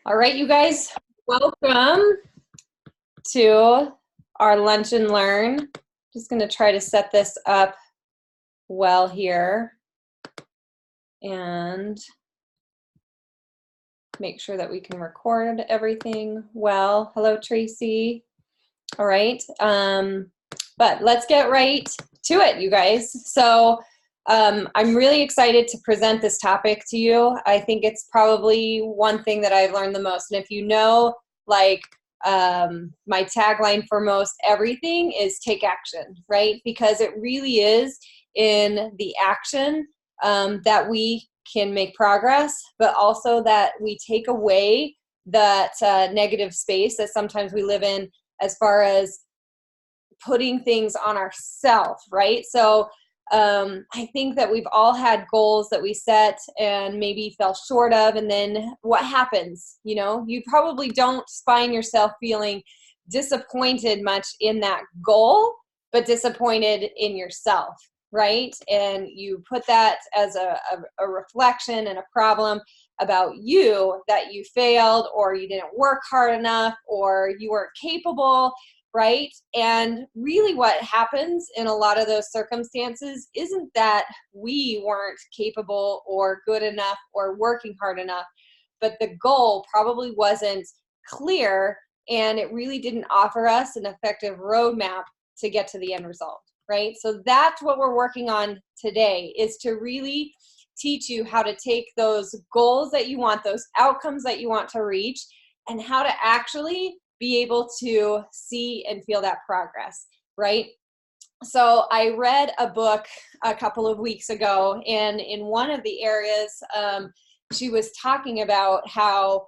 All right, you guys, welcome to our Lunch and Learn. Just going to try to set this up well here and make sure that we can record everything well. Hello, Tracy. All right, but let's get right to it, you guys. So I'm really excited to present this topic to you. I think it's probably one thing that I've learned the most. And if you know, like, my tagline for most everything is take action, right? Because it really is in the action that we can make progress, but also that we take away that negative space that sometimes we live in as far as putting things on ourselves, right? So I think that we've all had goals that we set and maybe fell short of, and then what happens? You know, you probably don't find yourself feeling disappointed much in that goal, but disappointed in yourself, right? And you put that as a reflection and a problem about you, that you failed, or you didn't work hard enough, or you weren't capable, right? And really what happens in a lot of those circumstances isn't that we weren't capable or good enough or working hard enough, but the goal probably wasn't clear, and it really didn't offer us an effective roadmap to get to the end result, right? So that's what we're working on today, is to really teach you how to take those goals that you want, those outcomes that you want to reach, and how to actually be able to see and feel that progress, right? So I read a book a couple of weeks ago, and in one of the areas, she was talking about how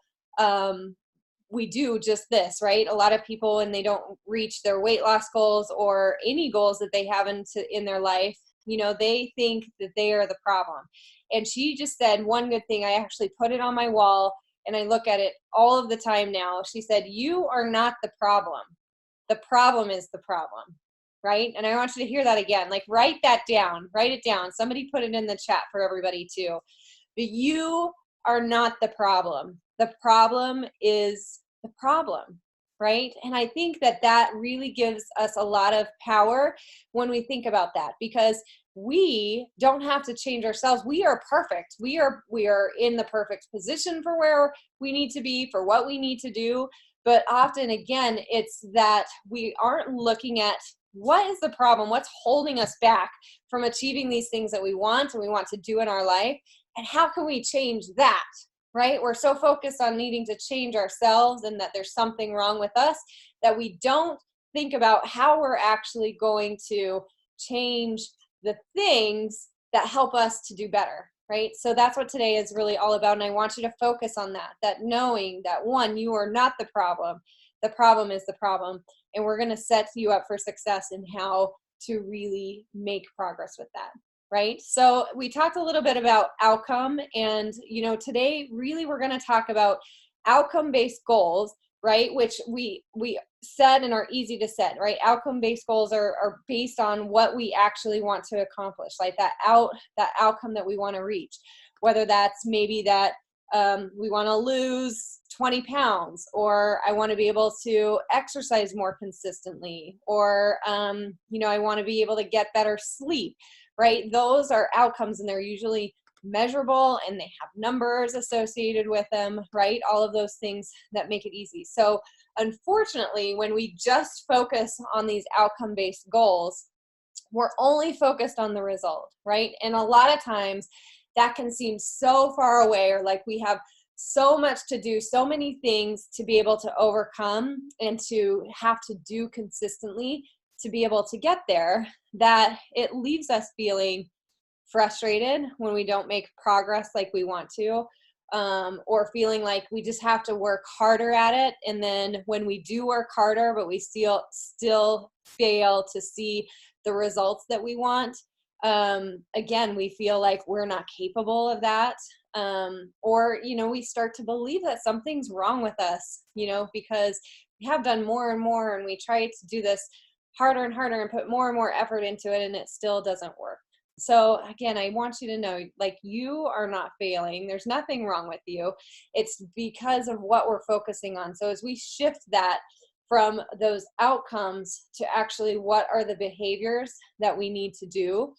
we do just this, right? A lot of people, when they don't reach their weight loss goals or any goals that they have in their life, you know, they think that they are the problem. And she just said one good thing. I actually put it on my wall, and I look at it all of the time now. She said, you are not the problem. The problem is the problem, right? And I want you to hear that again. Like, write that down. Write it down. Somebody put it in the chat for everybody too. But you are not the problem. The problem is the problem, right? And I think that that really gives us a lot of power when we think about that, because we don't have to change ourselves. We are perfect. We are in the perfect position for where we need to be, for what we need to do. But often, again, it's that we aren't looking at what is the problem, what's holding us back from achieving these things that we want and we want to do in our life, and how can we change that, right? We're so focused on needing to change ourselves and that there's something wrong with us that we don't think about how we're actually going to change the things that help us to do better, right? So that's what today is really all about. And I want you to focus on that knowing that, one, you are not the problem. The problem is the problem. And we're going to set you up for success in how to really make progress with that, right? So we talked a little bit about outcome, and, you know, today really we're going to talk about outcome-based goals, right? Which we set and are easy to set, right? Outcome-based goals are based on what we actually want to accomplish, like that outcome that we want to reach, whether that's maybe that we want to lose 20 pounds, or I want to be able to exercise more consistently, or, you know, I want to be able to get better sleep, right? Those are outcomes, and they're usually measurable, and they have numbers associated with them, right? All of those things that make it easy. So unfortunately, when we just focus on these outcome-based goals, we're only focused on the result, right? And a lot of times that can seem so far away, or like we have so much to do, so many things to be able to overcome and to have to do consistently to be able to get there, that it leaves us feeling frustrated when we don't make progress like we want to, or feeling like we just have to work harder at it. And then when we do work harder, but we still fail to see the results that we want, again, we feel like we're not capable of that. Or, you know, we start to believe that something's wrong with us, you know, because we have done more and more, and we try to do this harder and harder and put more and more effort into it, and it still doesn't work. So again, I want you to know, like, you are not failing. There's nothing wrong with you. It's because of what we're focusing on. So as we shift that from those outcomes to actually what are the behaviors that we need to do,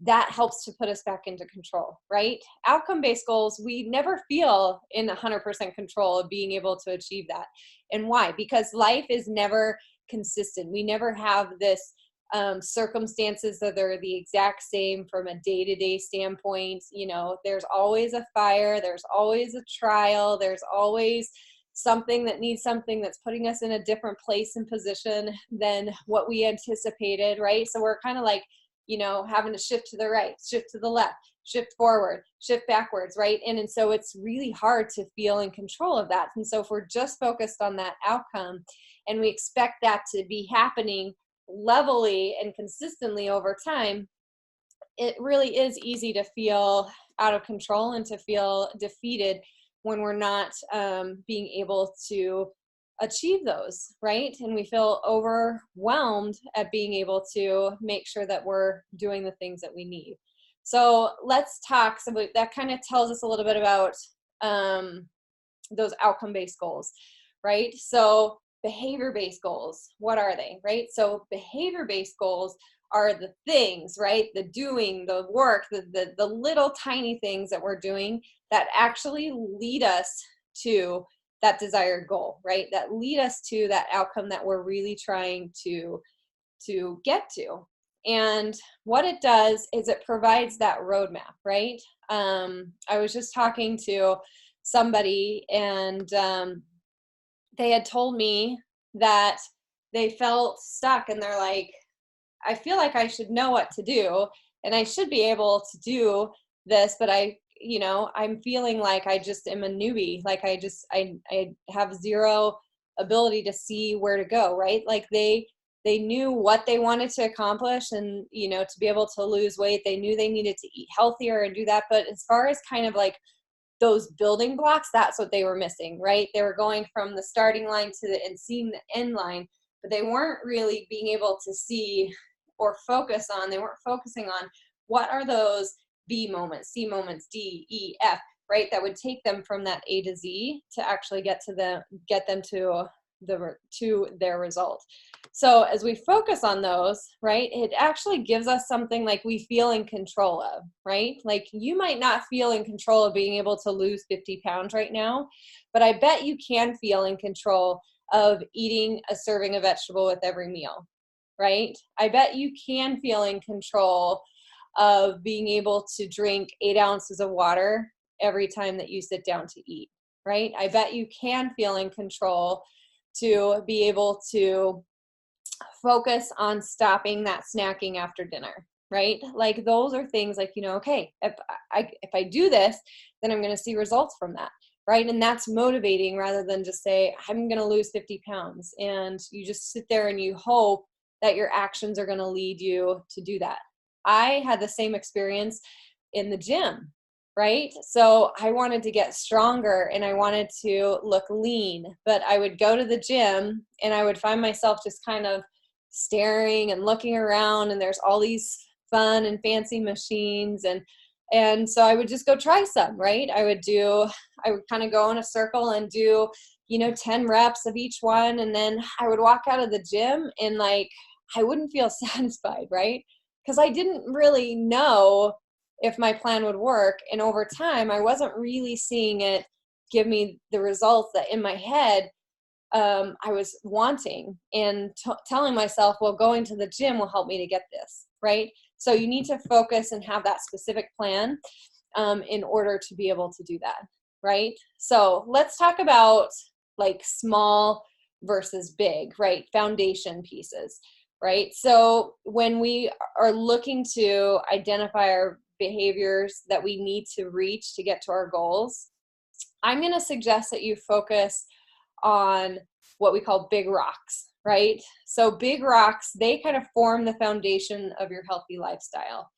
that helps to put us back into control, right? Outcome-based goals, we never feel in 100% control of being able to achieve that. And why? Because life is never consistent. We never have this circumstances that are the exact same from a day-to-day standpoint. You know, there's always a fire, there's always a trial, there's always something that needs something that's putting us in a different place and position than what we anticipated, right? So we're kind of like, you know, having to shift to the right, shift to the left, shift forward, shift backwards, right? And so it's really hard to feel in control of that. And so if we're just focused on that outcome and we expect that to be happening levelly and consistently over time, it really is easy to feel out of control and to feel defeated when we're not being able to achieve those, right? And we feel overwhelmed at being able to make sure that we're doing the things that we need. So let's talk. So that kind of tells us a little bit about those outcome-based goals, right? So behavior-based goals, what are they, right? So behavior-based goals are the things, right? The doing, the work, the little tiny things that we're doing that actually lead us to that desired goal, right? That lead us to that outcome that we're really trying to get to. And what it does is it provides that roadmap, right? I was just talking to somebody, and they had told me that they felt stuck, and they're like, I feel like I should know what to do, and I should be able to do this, but I'm feeling like I just am a newbie. Like I have zero ability to see where to go, right? Like they knew what they wanted to accomplish, and, you know, to be able to lose weight, they knew they needed to eat healthier and do that. But as far as kind of like those building blocks, that's what they were missing, right? They were going from the starting line and seeing the end line, but they weren't really being able to see or focus on, they weren't focusing on what are those B moments, C moments, D, E, F, right? That would take them from that A to Z to actually get them to their result. So as we focus on those, right, it actually gives us something like we feel in control of, right? Like you might not feel in control of being able to lose 50 pounds right now, but I bet you can feel in control of eating a serving of vegetable with every meal, right? I bet you can feel in control of being able to drink 8 ounces of water every time that you sit down to eat, right? I bet you can feel in control to be able to focus on stopping that snacking after dinner, right? Like those are things like, you know, okay, if I do this, then I'm going to see results from that, right? And that's motivating rather than just say, I'm going to lose 50 pounds. And you just sit there and you hope that your actions are going to lead you to do that. I had the same experience in the gym, right? So I wanted to get stronger and I wanted to look lean, but I would go to the gym and I would find myself just kind of staring and looking around, and there's all these fun and fancy machines, and so I would just go try some, right? I would kind of go in a circle and do, 10 reps of each one, and then I would walk out of the gym and like I wouldn't feel satisfied, right? Because I didn't really know if my plan would work. And over time, I wasn't really seeing it give me the results that in my head I was wanting, and telling myself, well, going to the gym will help me to get this, right? So you need to focus and have that specific plan in order to be able to do that, right? So let's talk about like small versus big, right? Foundation pieces, right? So when we are looking to identify our behaviors that we need to reach to get to our goals, I'm going to suggest that you focus on what we call big rocks, right? So big rocks, they kind of form the foundation of your healthy lifestyle.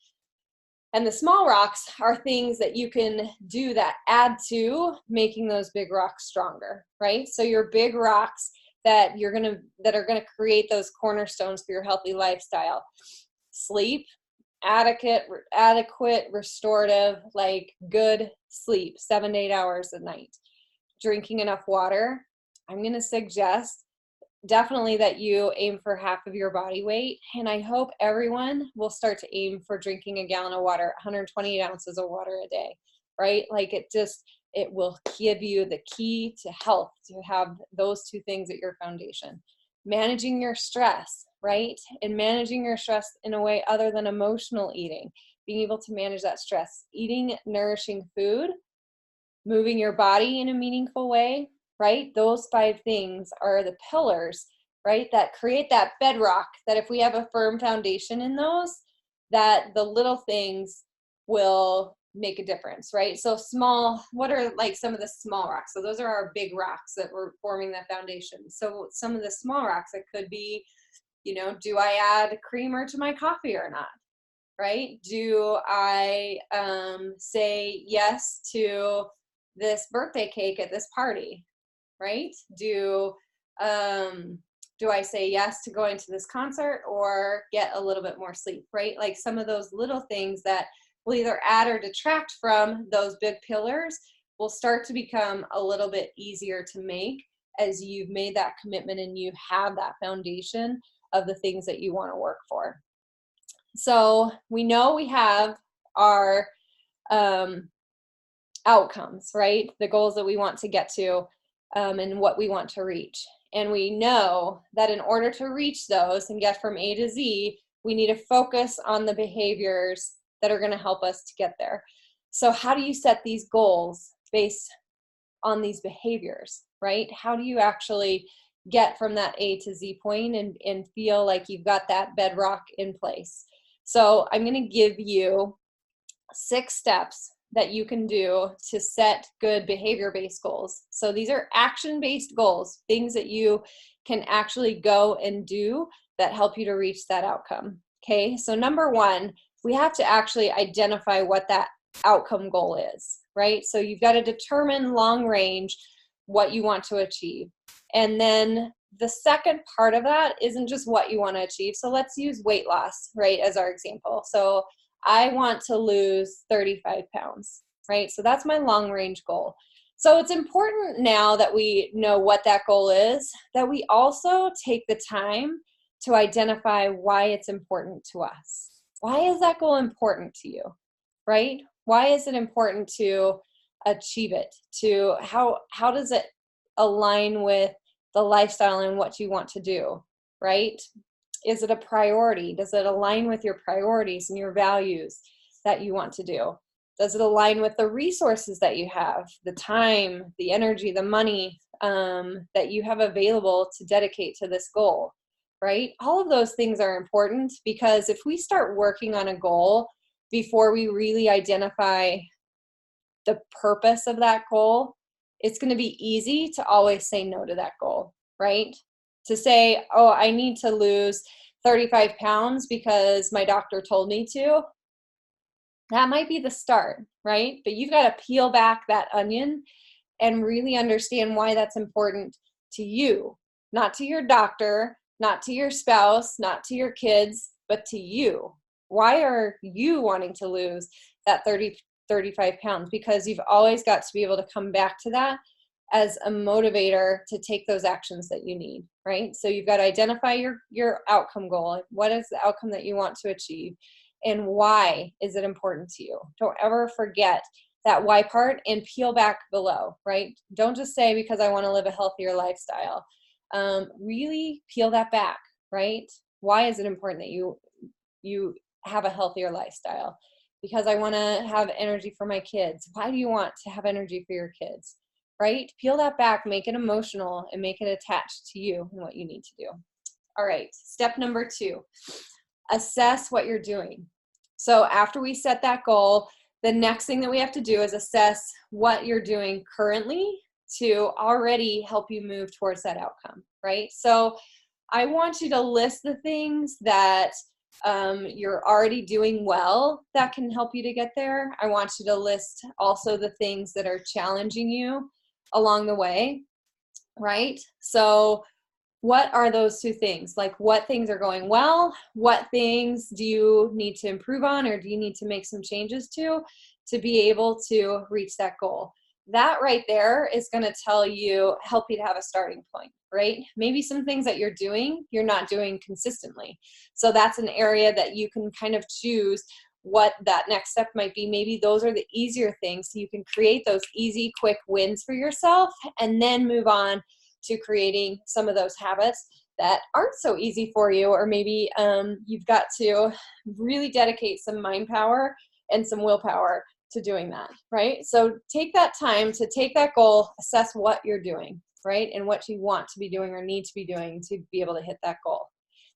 And the small rocks are things that you can do that add to making those big rocks stronger, right? So your big rocks that are going to create those cornerstones for your healthy lifestyle: sleep, adequate, restorative, like good sleep, 7 to 8 hours a night, drinking enough water. I'm going to suggest definitely that you aim for half of your body weight. And I hope everyone will start to aim for drinking a gallon of water, 128 ounces of water a day, right? Like it will give you the key to health, to have those two things at your foundation. Managing your stress, right? And managing your stress in a way other than emotional eating, being able to manage that stress, eating nourishing food, moving your body in a meaningful way, right? Those 5 things are the pillars, right, that create that bedrock, that if we have a firm foundation in those, that the little things will make a difference, right? So what are like some of the small rocks? So those are our big rocks that were forming that foundation. So some of the small rocks, it could be, do I add creamer to my coffee or not? Right? Do I say yes to this birthday cake at this party? Right? Do I say yes to going to this concert or get a little bit more sleep? Right? Like some of those little things that will either add or detract from those big pillars will start to become a little bit easier to make as you've made that commitment and you have that foundation of the things that you want to work for. So we know we have our outcomes, right? The goals that we want to get to and what we want to reach. And we know that in order to reach those and get from A to Z, we need to focus on the behaviors that are going to help us to get there. So how do you set these goals based on these behaviors, right? How do you actually get from that A to Z point and feel like you've got that bedrock in place? So I'm going to give you 6 steps that you can do to set good behavior-based goals. So these are action-based goals, things that you can actually go and do that help you to reach that outcome. Okay, so number 1, we have to actually identify what that outcome goal is, right? So you've got to determine long range what you want to achieve. And then the second part of that isn't just what you want to achieve. So let's use weight loss, right, as our example. So I want to lose 35 pounds, right? So that's my long range goal. So it's important now that we know what that goal is, that we also take the time to identify why it's important to us. Why is that goal important to you, right? Why is it important to achieve it? How does it align with the lifestyle and what you want to do, right? Is it a priority? Does it align with your priorities and your values that you want to do? Does it align with the resources that you have, the time, the energy, the money that you have available to dedicate to this goal, right? All of those things are important because if we start working on a goal before we really identify the purpose of that goal, it's going to be easy to always say no to that goal, right? To say, oh, I need to lose 35 pounds because my doctor told me to. That might be the start, right? But you've got to peel back that onion and really understand why that's important to you, not to your doctor, not to your spouse, not to your kids, but to you. Why are you wanting to lose that 35 pounds? Because you've always got to be able to come back to that as a motivator to take those actions that you need, right? So you've got to identify your outcome goal. What is the outcome that you want to achieve? And why is it important to you? Don't ever forget that why part and peel back below, right? Don't just say because I want to live a healthier lifestyle. Really peel that back, right? Why is it important that you have a healthier lifestyle? Because I want to have energy for my kids. Why do you want to have energy for your kids? Right? Peel that back, make it emotional, and make it attached to you and what you need to do. All right, step number 2, assess what you're doing. So after we set that goal, the next thing that we have to do is assess what you're doing currently to already help you move towards that outcome, right? So I want you to list the things that you're already doing well that can help you to get there. I want you to list also the things that are challenging you along the way, right? So what are those two things? Like, what things are going well? What things do you need to improve on, or do you need to make some changes to be able to reach that goal? That right there is going to help you to have a starting point, right? Maybe some things that you're not doing consistently. So that's an area that you can kind of choose what that next step might be. Maybe those are the easier things. So you can create those easy, quick wins for yourself, and then move on to creating some of those habits that aren't so easy for you, or maybe you've got to really dedicate some mind power and some willpower to doing that, right? So take that time to take that goal, assess what you're doing, right? And what you want to be doing or need to be doing to be able to hit that goal.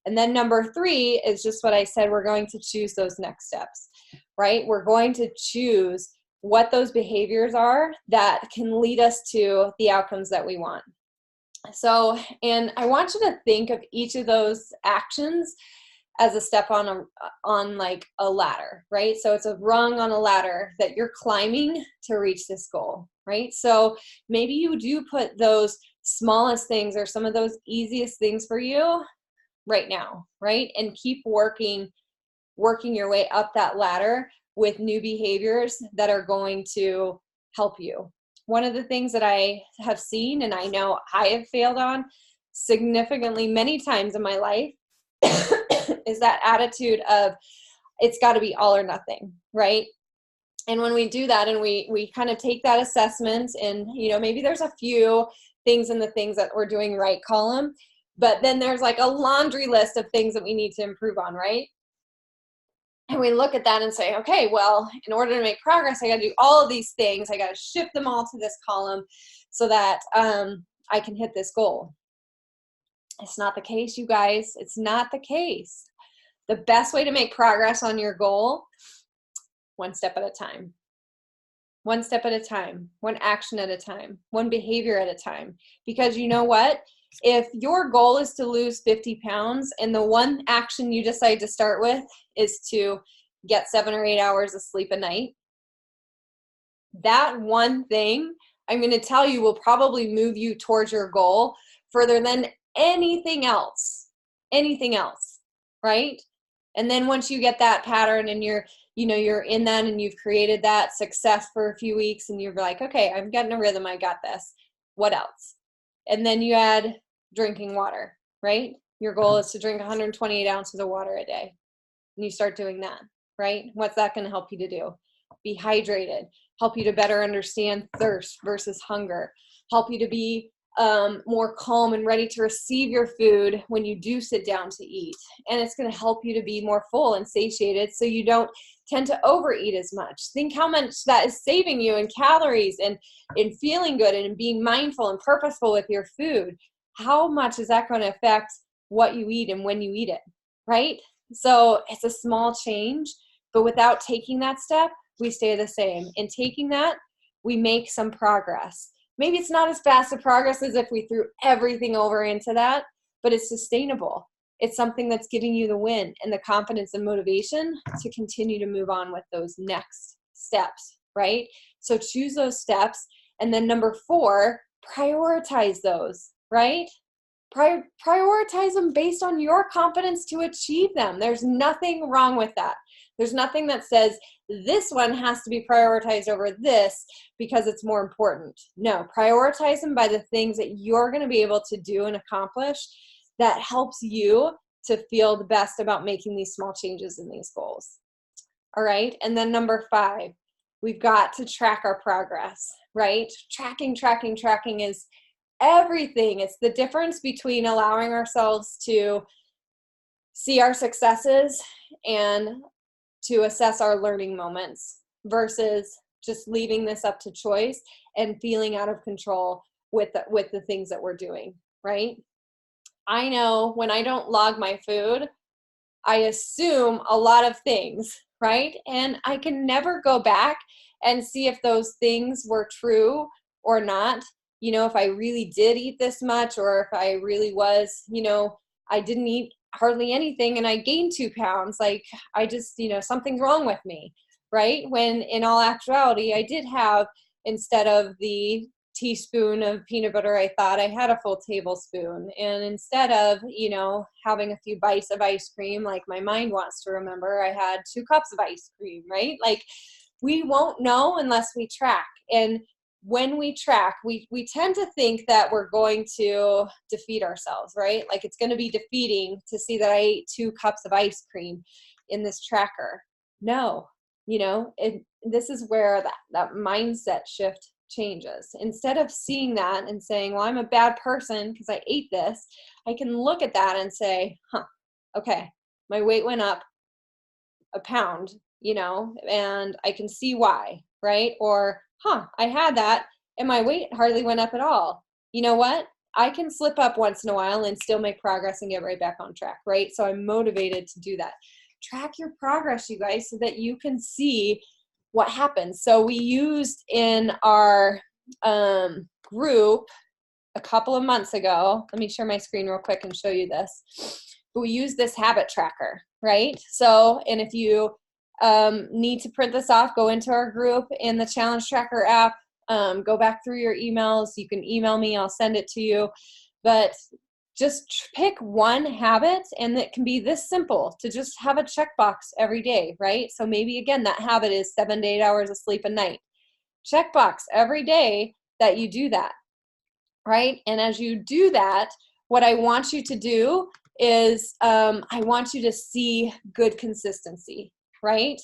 And then number 3 is just what I said, we're going to choose those next steps, right? We're going to choose what those behaviors are that can lead us to the outcomes that we want. So, and I want you to think of each of those actions as a step on like a ladder, right? So it's a rung on a ladder that you're climbing to reach this goal, right? So maybe you do put those smallest things or some of those easiest things for you right now, right? And keep working your way up that ladder with new behaviors that are going to help you. One of the things that I have seen, and I know I have failed on significantly many times in my life, is that attitude of it's got to be all or nothing, right? And when we do that and we kind of take that assessment, and maybe there's a few things in the things that we're doing right column, but then there's like a laundry list of things that we need to improve on, right? And we look at that and say, okay, well, in order to make progress, I got to do all of these things. I got to shift them all to this column so that I can hit this goal. It's not the case, you guys. It's not the case. The best way to make progress on your goal, one step at a time. One step at a time, one action at a time, one behavior at a time. Because you know what? If your goal is to lose 50 pounds and the one action you decide to start with is to get 7 or 8 hours of sleep a night, that one thing, I'm going to tell you, will probably move you towards your goal further than anything else, right? And then once you get that pattern and you're in that and you've created that success for a few weeks and you're like, okay, I'm getting a rhythm. I got this. What else? And then you add drinking water, right? Your goal is to drink 128 ounces of water a day. And you start doing that, right? What's that going to help you to do? Be hydrated, help you to better understand thirst versus hunger, help you to be more calm and ready to receive your food when you do sit down to eat. And it's going to help you to be more full and satiated so you don't tend to overeat as much. Think how much that is saving you in calories and in feeling good and in being mindful and purposeful with your food. How much is that going to affect what you eat and when you eat it, right? So it's a small change, but without taking that step, we stay the same. In taking that, we make some progress. Maybe it's not as fast a progress as if we threw everything over into that, but it's sustainable. It's something that's giving you the win and the confidence and motivation to continue to move on with those next steps, right? So choose those steps. And then number 4, prioritize those, right? Prioritize them based on your confidence to achieve them. There's nothing wrong with that. There's nothing that says this one has to be prioritized over this because it's more important. No, prioritize them by the things that you're going to be able to do and accomplish that helps you to feel the best about making these small changes in these goals. All right. And then number 5, we've got to track our progress, right? Tracking is everything. It's the difference between allowing ourselves to see our successes and to assess our learning moments versus just leaving this up to choice and feeling out of control with the things that we're doing, right? I know when I don't log my food, I assume a lot of things, right? And I can never go back and see if those things were true or not. If I really did eat this much, or if I really was, I didn't eat hardly anything and I gained 2 pounds, like I just, something's wrong with me, right? When in all actuality, I did have, instead of the teaspoon of peanut butter, I thought I had a full tablespoon. And instead of, you know, having a few bites of ice cream, like my mind wants to remember, I had 2 cups of ice cream, right? Like, we won't know unless we track. And when we track, we tend to think that we're going to defeat ourselves, right? Like, it's going to be defeating to see that I ate 2 cups of ice cream in this tracker. No, you know, this is where that mindset shift changes. Instead of seeing that and saying, well, I'm a bad person because I ate this, I can look at that and say, okay, my weight went up a pound, you know, and I can see why, right? Or, I had that and my weight hardly went up at all. You know what? I can slip up once in a while and still make progress and get right back on track, right? So I'm motivated to do that. Track your progress, you guys, so that you can see what happens. So we used in our group a couple of months ago, let me share my screen real quick and show you this. But we use this habit tracker, right? So, and if you need to print this off, go into our group in the challenge tracker app, go back through your emails. You can email me, I'll send it to you. But just pick one habit, and it can be this simple to just have a checkbox every day, right? So maybe again, that habit is 7 to 8 hours of sleep a night. Checkbox every day that you do that, right? And as you do that, what I want you to do is I want you to see good consistency, right?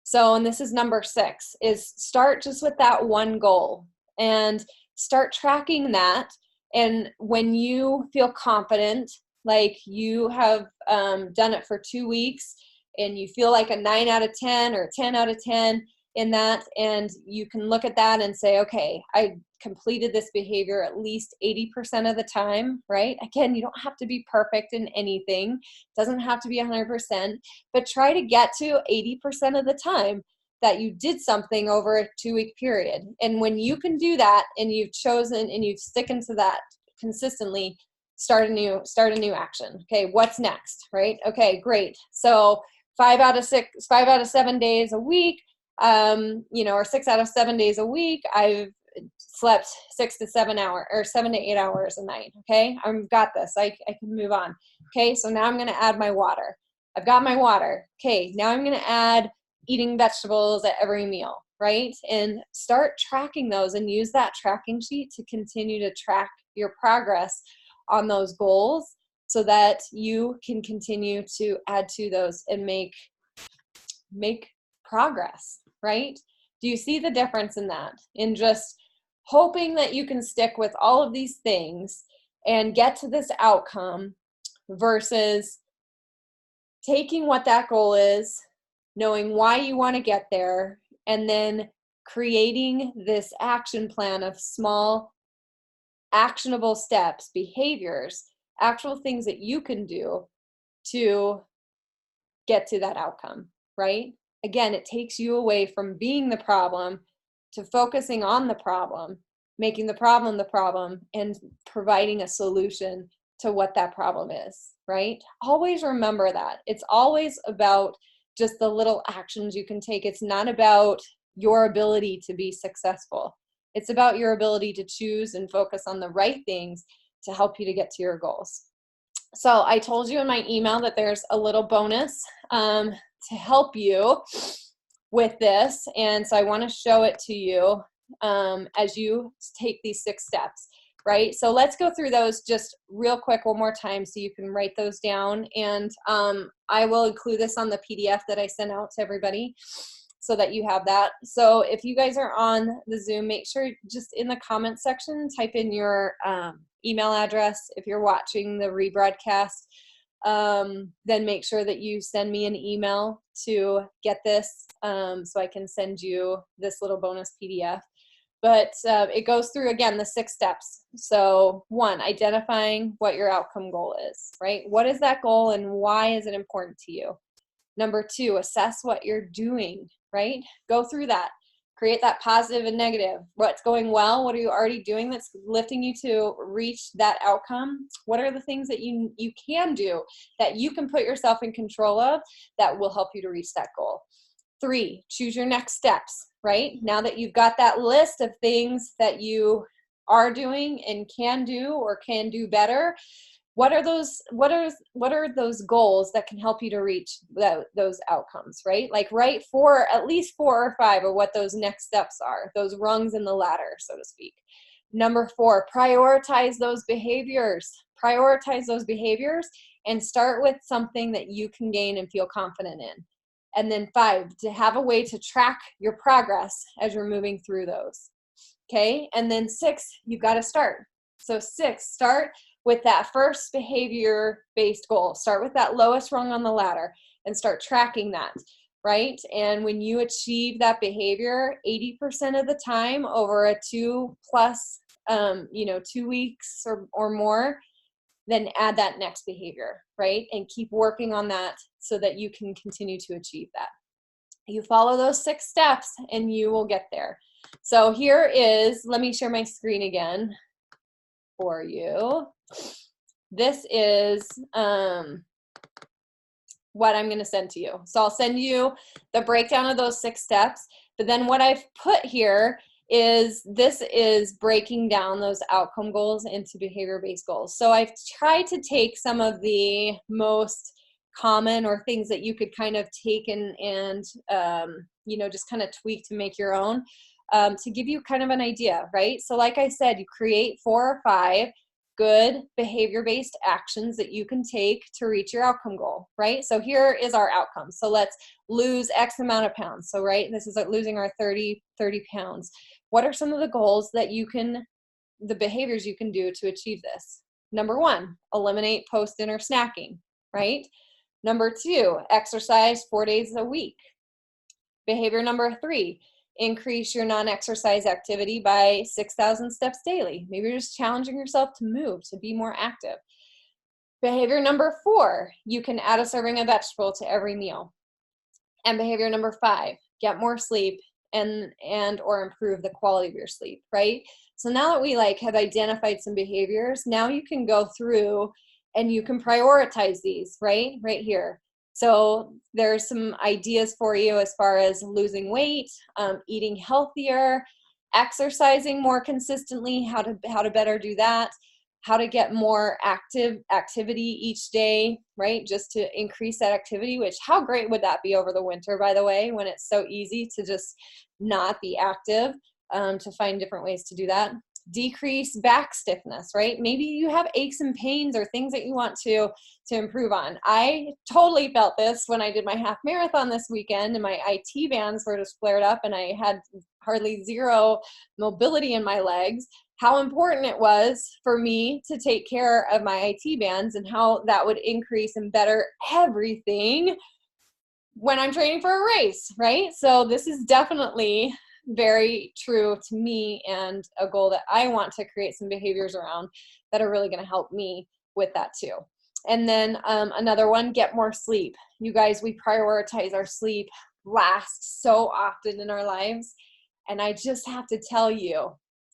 So, and this is number 6, is start just with that one goal and start tracking that. And when you feel confident, like you have done it for 2 weeks and you feel like a 9 out of 10 or 10 out of 10 in that, and you can look at that and say, okay, I completed this behavior at least 80% of the time, right? Again, you don't have to be perfect in anything. It doesn't have to be 100%, but try to get to 80% of the time that you did something over a 2-week period. And when you can do that and you've chosen and you've sticking to that consistently, start a new action. Okay, what's next, right? Okay, great. So 5 out of 7 days a week, or 6 out of 7 days a week, I've slept 6 to 7 hours or 7 to 8 hours a night. Okay, I've got this. I can move on. Okay, so now I'm going to add my water. I've got my water. Okay, now I'm going to add eating vegetables at every meal, right? And start tracking those and use that tracking sheet to continue to track your progress on those goals so that you can continue to add to those and make progress, right? Do you see the difference in that? In just hoping that you can stick with all of these things and get to this outcome versus taking what that goal is, knowing why you want to get there, and then creating this action plan of small actionable steps, behaviors, actual things that you can do to get to that outcome, right? Again, it takes you away from being the problem to focusing on the problem, making the problem, and providing a solution to what that problem is, right? Always remember that. It's always about just the little actions you can take. It's not about your ability to be successful. It's about your ability to choose and focus on the right things to help you to get to your goals. So I told you in my email that there's a little bonus to help you with this. And so I want to show it to you as you take these 6 steps, right? So let's go through those just real quick one more time so you can write those down. And I will include this on the PDF that I sent out to everybody so that you have that. So if you guys are on the Zoom, make sure just in the comment section, type in your email address. If you're watching the rebroadcast, then make sure that you send me an email to get this so I can send you this little bonus PDF. But it goes through, again, the 6 steps. So 1, identifying what your outcome goal is, right? What is that goal and why is it important to you? Number 2, assess what you're doing, right? Go through that. Create that positive and negative. What's going well? What are you already doing that's lifting you to reach that outcome? What are the things that you can do that you can put yourself in control of that will help you to reach that goal? 3, choose your next steps, right? Now that you've got that list of things that you are doing and can do or can do better. What are those goals that can help you to reach those outcomes, right? Like write at least 4 or 5 of what those next steps are, those rungs in the ladder, so to speak. Number 4, prioritize those behaviors. Prioritize those behaviors and start with something that you can gain and feel confident in. And then 5, to have a way to track your progress as you're moving through those. Okay, and then 6, you've got to start. So 6, start with that first behavior-based goal. Start with that lowest rung on the ladder and start tracking that, right? And when you achieve that behavior 80% of the time over a 2 weeks or more, then add that next behavior, right? And keep working on that so that you can continue to achieve that. You follow those 6 steps and you will get there. So here is, let me share my screen again for you. This is what I'm going to send to you. So I'll send you the breakdown of those 6 steps, but then what I've put here is, this is breaking down those outcome goals into behavior-based goals. So I've tried to take some of the most common or things that you could kind of take and just kind of tweak to make your own, to give you kind of an idea, right? So like I said, you create 4 or 5 good behavior-based actions that you can take to reach your outcome goal, right? So here is our outcome. So let's lose X amount of pounds. So, right, this is like losing our 30 pounds. What are some of the goals that the behaviors you can do to achieve this? Number 1, eliminate post-dinner snacking, right? Number 2, exercise 4 days a week. Behavior number 3, increase your non-exercise activity by 6,000 steps daily. Maybe you're just challenging yourself to move, to be more active. Behavior number 4, you can add a serving of vegetable to every meal. And behavior number 5, get more sleep and or improve the quality of your sleep, right? So now that we have identified some behaviors, now you can go through and you can prioritize these, right here. So there's some ideas for you as far as losing weight, eating healthier, exercising more consistently, how to better do that, how to get more activity each day, right? Just to increase that activity, which how great would that be over the winter, by the way, when it's so easy to just not be active, to find different ways to do that. Decrease back stiffness, right? Maybe you have aches and pains or things that you want to improve on. I totally felt this when I did my half marathon this weekend and my IT bands were just flared up and I had hardly zero mobility in my legs. How important it was for me to take care of my IT bands and how that would increase and better everything when I'm training for a race, right? So this is definitely very true to me and a goal that I want to create some behaviors around that are really going to help me with that too. And then another one, get more sleep. You guys, we prioritize our sleep last so often in our lives. And I just have to tell you,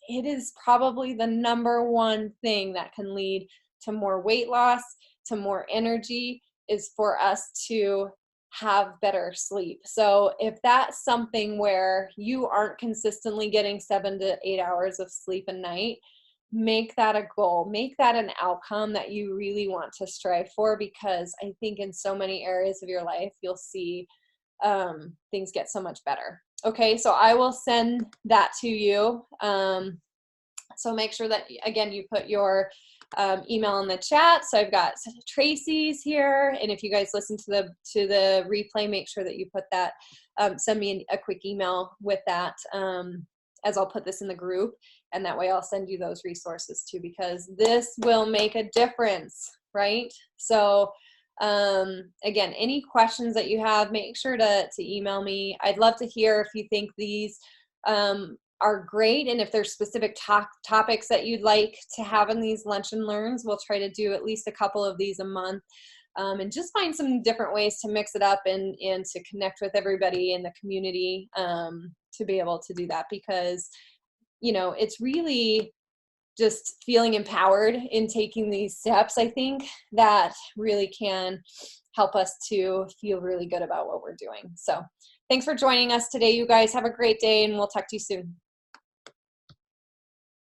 it is probably the number one thing that can lead to more weight loss, to more energy, is for us to have better sleep. So if that's something where you aren't consistently getting 7 to 8 hours of sleep a night, make that a goal, make that an outcome that you really want to strive for, because I think in so many areas of your life, you'll see things get so much better. Okay, so I will send that to you. So make sure that, again, you put your email in the chat. So I've got Tracy's here, and if you guys listen to the replay, make sure that you put that, send me a quick email with that, as I'll put this in the group, and that way I'll send you those resources too, because this will make a difference, right? So again, any questions that you have, make sure to email me. I'd love to hear if you think these are great, and if there's specific topics that you'd like to have in these lunch and learns. We'll try to do at least a couple of these a month, and just find some different ways to mix it up and to connect with everybody in the community, to be able to do that, because it's really just feeling empowered in taking these steps, I think, that really can help us to feel really good about what we're doing. So thanks for joining us today, you guys. Have a great day, and we'll talk to you soon.